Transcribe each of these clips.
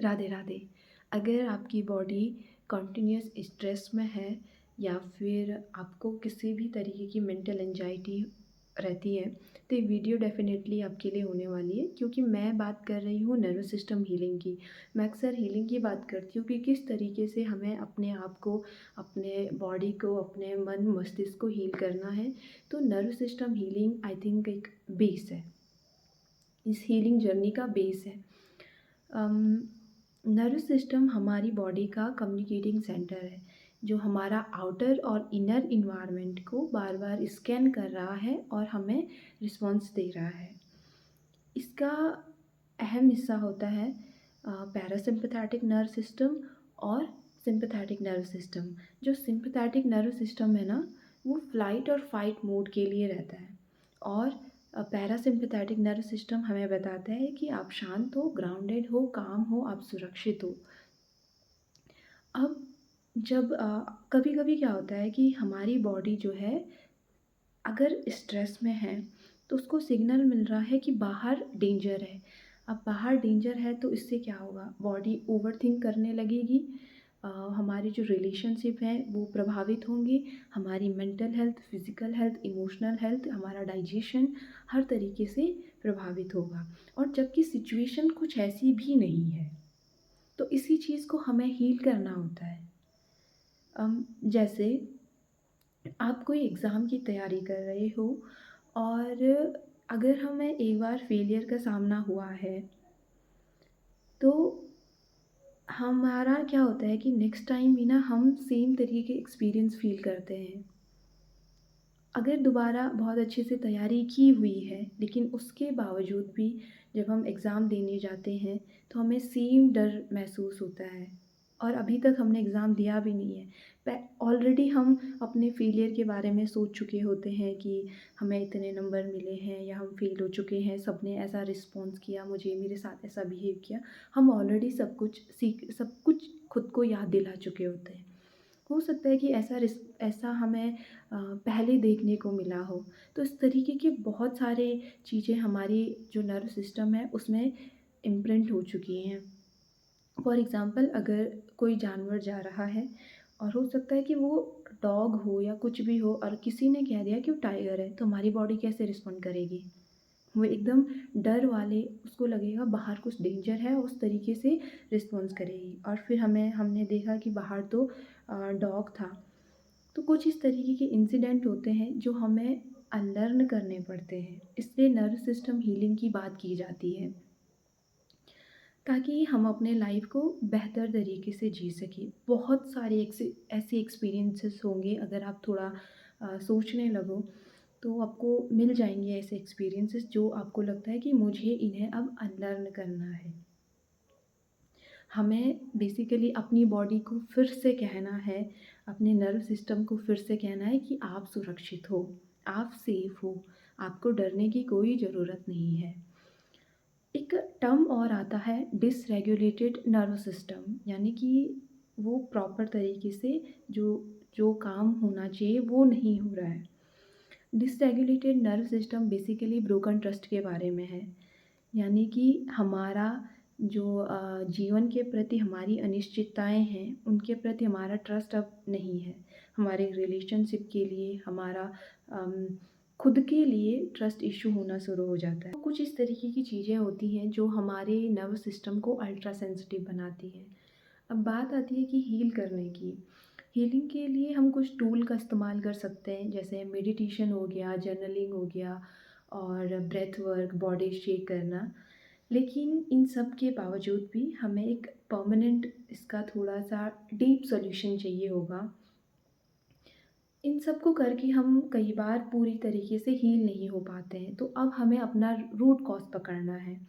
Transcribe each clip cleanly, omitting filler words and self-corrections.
राधे राधे। अगर आपकी body continuous stress में है या फिर आपको किसी भी तरीके की मेंटल एंजाइटी रहती है, तो ये वीडियो डेफिनेटली आपके लिए होने वाली है, क्योंकि मैं बात कर रही हूँ नर्वस सिस्टम हीलिंग की। मैं अक्सर हीलिंग की बात करती हूँ कि किस तरीके से हमें अपने आप को, अपने बॉडी को, अपने मन मस्तिष्क को हील करना है। तो nervous system healing I think एक बेस है, इस हीलिंग जर्नी का बेस है। नर्वस सिस्टम हमारी बॉडी का कम्युनिकेटिंग सेंटर है, जो हमारा आउटर और इनर इन्वायरमेंट को बार बार स्कैन कर रहा है और हमें रिस्पॉन्स दे रहा है। इसका अहम हिस्सा होता है पैरासिम्पथेटिक नर्व सिस्टम और सिंपैथेटिक नर्व सिस्टम। जो सिंपैथेटिक नर्व सिस्टम है ना, वो फ्लाइट और फाइट मोड के लिए रहता है, और पैरासिम्पथेटिक नर्व सिस्टम हमें बताता है कि आप शांत हो, ग्राउंडेड हो, काम हो, आप सुरक्षित हो। अब जब कभी कभी क्या होता है कि हमारी बॉडी जो है, अगर स्ट्रेस में है, तो उसको सिग्नल मिल रहा है कि बाहर डेंजर है। अब बाहर डेंजर है तो इससे क्या होगा, बॉडी ओवरथिंक करने लगेगी। हमारी जो रिलेशनशिप हैं वो प्रभावित होंगे, हमारी mental health, physical health, emotional health, हमारा डाइजेशन हर तरीके से प्रभावित होगा। और जबकि सिचुएशन कुछ ऐसी भी नहीं है, तो इसी चीज़ को हमें हील करना होता है। जैसे आप कोई एग्ज़ाम की तैयारी कर रहे हो, और अगर हमें एक बार फेलियर का सामना हुआ है, तो हमारा क्या होता है कि नेक्स्ट टाइम भी ना हम सेम तरीके के एक्सपीरियंस फ़ील करते हैं। अगर दोबारा बहुत अच्छे से तैयारी की हुई है, लेकिन उसके बावजूद भी जब हम एग्ज़ाम देने जाते हैं, तो हमें सेम डर महसूस होता है, और अभी तक हमने एग्ज़ाम दिया भी नहीं है। ऑलरेडी हम अपने फेलियर के बारे में सोच चुके होते हैं कि हमें इतने नंबर मिले हैं या हम फेल हो चुके हैं, सबने ऐसा रिस्पॉन्स किया, मुझे मेरे साथ ऐसा बिहेव किया। हम ऑलरेडी सब कुछ खुद को याद दिला चुके होते हैं। हो सकता है कि ऐसा हमें पहले देखने को मिला हो। तो इस तरीके के बहुत सारे चीज़ें हमारी जो नर्व सिस्टम है उसमें इम्प्रिंट हो चुकी हैं। फॉर एग्ज़ाम्पल, अगर कोई जानवर जा रहा है, और हो सकता है कि वो डॉग हो या कुछ भी हो, और किसी ने कह दिया कि वो टाइगर है, तो हमारी बॉडी कैसे रिस्पॉन्ड करेगी? वो एकदम डर वाले, उसको लगेगा बाहर कुछ डेंजर है, उस तरीके से रिस्पॉन्स करेगी। और फिर हमने देखा कि बाहर तो डॉग था। तो कुछ इस तरीके के इंसिडेंट होते हैं जो हमें अनलर्न करने पड़ते हैं, इसलिए नर्व सिस्टम हीलिंग की बात की जाती है, ताकि हम अपने लाइफ को बेहतर तरीके से जी सकें। बहुत सारे ऐसे एक्सपीरियंसेस होंगे, अगर आप थोड़ा सोचने लगो तो आपको मिल जाएंगे ऐसे एक्सपीरियंसेस जो आपको लगता है कि मुझे इन्हें अब अनलर्न करना है। हमें बेसिकली अपनी बॉडी को फिर से कहना है, अपने नर्व सिस्टम को फिर से कहना है कि आप सुरक्षित हो, आप सेफ हो, आपको डरने की कोई ज़रूरत नहीं है। एक टर्म और आता है डिसरेगुलेटेड नर्व सिस्टम, यानी कि वो प्रॉपर तरीके से जो जो काम होना चाहिए वो नहीं हो रहा है। Dysregulated nerve system basically broken trust के बारे में है, यानी कि हमारा जो जीवन के प्रति हमारी अनिश्चितताएं हैं, उनके प्रति हमारा ट्रस्ट अब नहीं है। हमारे रिलेशनशिप के लिए, हमारा अम, खुद के लिए ट्रस्ट इशू होना शुरू हो जाता है। तो कुछ इस तरीके की चीज़ें होती हैं जो हमारे नर्व सिस्टम को अल्ट्रा सेंसिटिव बनाती हैं। अब बात आती है कि हील करने की। हीलिंग के लिए हम कुछ टूल का इस्तेमाल कर सकते हैं, जैसे मेडिटेशन हो गया, जर्नलिंग हो गया, और ब्रेथ वर्क, बॉडी शेक करना। लेकिन इन सब के बावजूद भी हमें एक परमानेंट, इसका थोड़ा सा डीप सॉल्यूशन चाहिए होगा। इन सब को करके हम कई बार पूरी तरीके से हील नहीं हो पाते हैं, तो अब हमें अपना रूट कॉज पकड़ना है।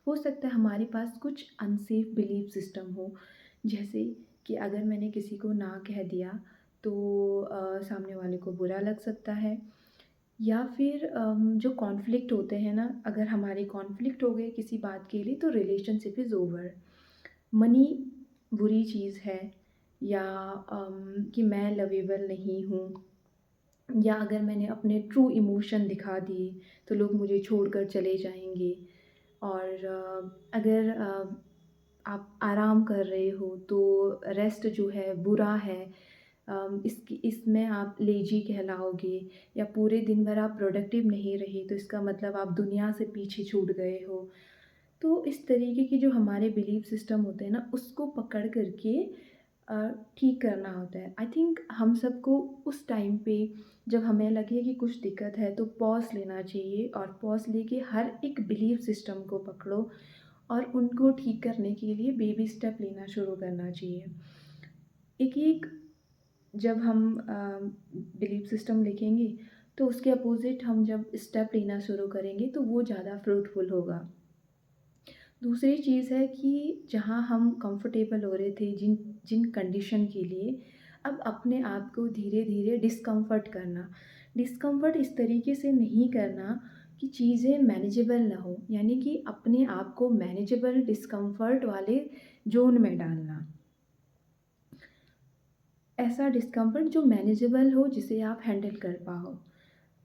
हो सकता है हमारे पास कुछ अनसेफ बिलीफ सिस्टम हो, जैसे कि अगर मैंने किसी को ना कह दिया तो सामने वाले को बुरा लग सकता है। या फिर जो कॉन्फ्लिक्ट होते हैं ना, अगर हमारे कॉन्फ्लिक्ट हो गए किसी बात के लिए, तो रिलेशनशिप इज़ ओवर। मनी बुरी चीज़ है, या कि मैं लवेबल नहीं हूँ, या अगर मैंने अपने ट्रू इमोशन दिखा दिए तो लोग मुझे छोड़कर चले जाएंगे। और अगर आप आराम कर रहे हो तो रेस्ट जो है बुरा है। इसमें आप लेज़ी कहलाओगे, या पूरे दिन भर आप प्रोडक्टिव नहीं रहे तो इसका मतलब आप दुनिया से पीछे छूट गए हो। तो इस तरीके के जो हमारे बिलीफ सिस्टम होते हैं ना, उसको पकड़ कर के अ, ठीक करना होता है। आई थिंक हम सबको उस टाइम पे जब हमें लगे कि कुछ दिक्कत है तो पॉज़ लेना चाहिए, और पॉज़ लेके हर एक बिलीफ सिस्टम को पकड़ो और उनको ठीक करने के लिए बेबी स्टेप लेना शुरू करना चाहिए। एक-एक जब हम बिलीफ सिस्टम लिखेंगे, तो उसके अपोज़िट हम जब स्टेप लेना शुरू करेंगे तो वो ज़्यादा फ्रूटफुल होगा। दूसरी चीज़ है कि जहाँ हम कंफर्टेबल हो रहे थे जिन जिन कंडीशन के लिए, अब अपने आप को धीरे-धीरे डिस्कम्फ़र्ट करना। डिस्कम्फ़र्ट इस तरीके से नहीं करना कि चीज़ें मैनेजेबल ना हो, यानी कि अपने आप को मैनेजेबल डिस्कम्फ़र्ट वाले ज़ोन में डालना। ऐसा डिस्कम्फ़र्ट जो मैनेजेबल हो, जिसे आप हैंडल कर पाओ।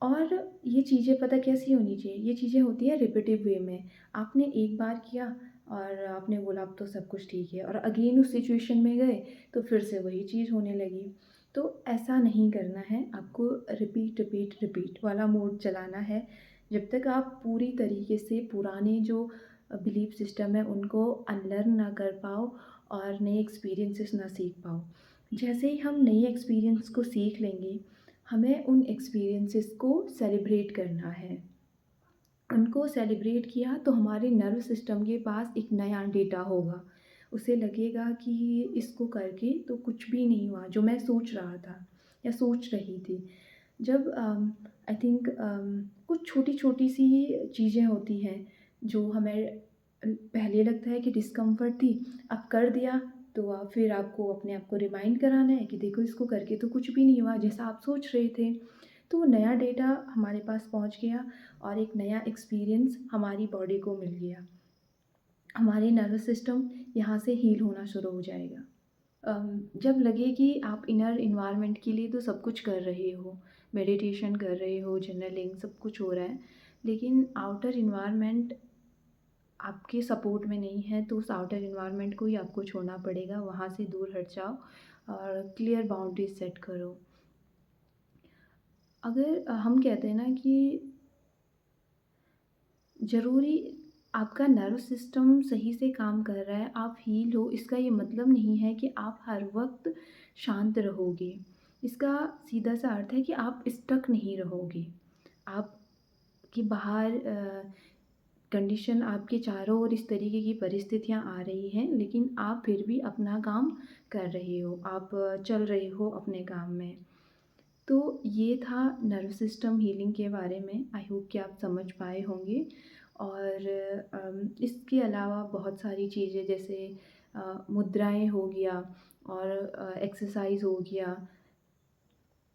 और ये चीज़ें पता कैसी होनी चाहिए, ये चीज़ें होती हैं रिपिटिव वे में। आपने एक बार किया और आपने बोला अब तो सब कुछ ठीक है, और अगेन उस सिचुएशन में गए तो फिर से वही चीज़ होने लगी। तो ऐसा नहीं करना है, आपको रिपीट, रिपीट, रिपीट वाला मोड चलाना है, जब तक आप पूरी तरीके से पुराने जो बिलीफ सिस्टम है उनको अनलर्न ना कर पाओ और नए एक्सपीरियंसेस ना सीख पाओ। जैसे ही हम नए एक्सपीरियंस को सीख लेंगे, हमें उन एक्सपीरियंसेस को सेलिब्रेट करना है। उनको सेलिब्रेट किया तो हमारे नर्वस सिस्टम के पास एक नया डेटा होगा। उसे लगेगा कि इसको करके तो कुछ भी नहीं हुआ जो मैं सोच रहा था या सोच रही थी। जब आई थिंक कुछ छोटी-छोटी सी चीज़ें होती हैं जो हमें पहले लगता है कि डिस्कम्फ़र्ट थी, अब कर दिया तो फिर आपको अपने आप को रिमाइंड कराना है कि देखो इसको करके तो कुछ भी नहीं हुआ जैसा आप सोच रहे थे। तो वो नया डेटा हमारे पास पहुँच गया और एक नया एक्सपीरियंस हमारी बॉडी को मिल गया। हमारे नर्वस सिस्टम यहाँ से हील होना शुरू हो जाएगा। जब लगे कि आप इनर एनवायरनमेंट के लिए तो सब कुछ कर रहे हो, मेडिटेशन कर रहे हो, जर्नलिंग सब कुछ हो रहा है, लेकिन आउटर एनवायरनमेंट आपके सपोर्ट में नहीं है, तो उस आउटर एनवायरनमेंट को ही आपको छोड़ना पड़ेगा, वहाँ से दूर हट जाओ और क्लियर बाउंड्रीज़ सेट करो। अगर हम कहते हैं ना कि ज़रूरी आपका नर्वस सिस्टम सही से काम कर रहा है, आप हील हो, इसका ये मतलब नहीं है कि आप हर वक़्त शांत रहोगे। इसका सीधा-सा अर्थ है कि आप स्टक नहीं रहोगे। आपके बाहर कंडीशन आपके चारों ओर इस तरीके की परिस्थितियाँ आ रही हैं, लेकिन आप फिर भी अपना काम कर रहे हो, आप चल रहे हो अपने काम में। तो ये था नर्वस सिस्टम हीलिंग के बारे में। आई होप कि आप समझ पाए होंगे। और इसके अलावा बहुत सारी चीज़ें जैसे मुद्राएँ हो गया और एक्सरसाइज़ हो गया।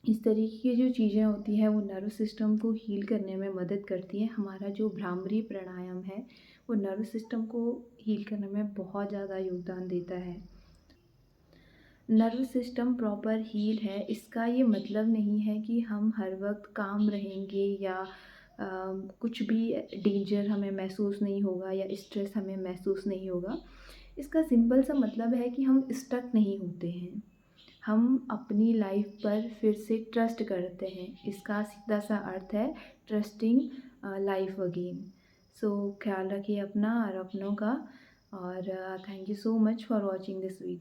इस तरीके की जो चीज़ें होती हैं वो नर्वस सिस्टम को हील करने में मदद करती हैं। हमारा जो भ्रामरी प्राणायाम है वो नर्वस सिस्टम को हील करने में बहुत ज़्यादा योगदान देता है। नर्वस सिस्टम प्रॉपर हील है, इसका ये मतलब नहीं है कि हम हर वक़्त काम रहेंगे या कुछ भी डेंजर हमें महसूस नहीं होगा या स्ट्रेस हमें महसूस नहीं होगा। इसका सिंपल सा मतलब है कि हम स्टक नहीं होते हैं। हम अपनी लाइफ़ पर फिर से ट्रस्ट करते हैं। इसका सीधा-सा अर्थ है ट्रस्टिंग लाइफ़ अगेन। सो ख़्याल रखिए अपना और अपनों का, और thank you so much for watching this video.